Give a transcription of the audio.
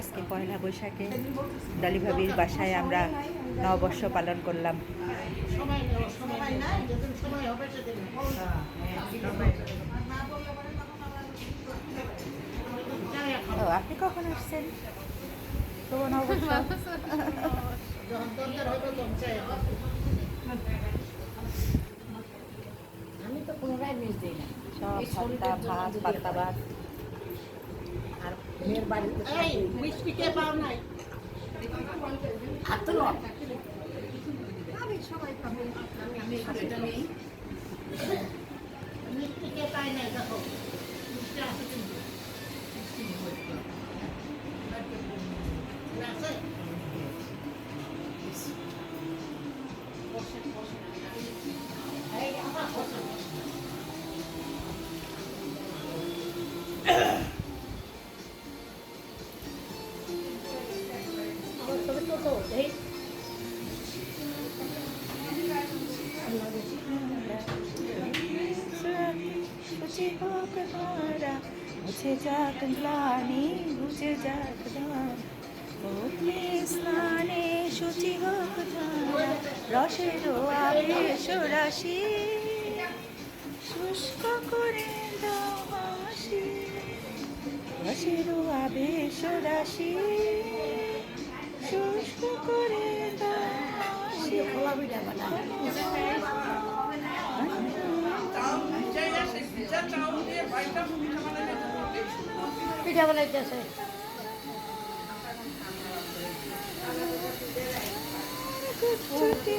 আজকে পয়লা বৈশাখে ডালি ভাবির বাসায় আমরা নববর্ষ পালন করলাম। ও আপনি কখন আসছেন? শুভ নববর্ষ। আমি তো পুনরায় মিস দিই না সব ভাত পাতা ভাত। আর মেয়ের বাড়িতে মিষ্টি কে পাও নাই হাত সবাই খাবে আমি সেটা নেই মিষ্টি কে পাই নাই দেখো মিষ্টি আছে কিন্তু আছে এই আমার বসে मुझे जात ग्लानि मुझे जात स्नाने शुचि হোক ধারা রসের আবেশ রাশি শুষ্ক করে দাও হাসি রসের আবেশ রাশি শুষ্ক করে দাও হাসি পিঠা বানাইতেছে ছুটি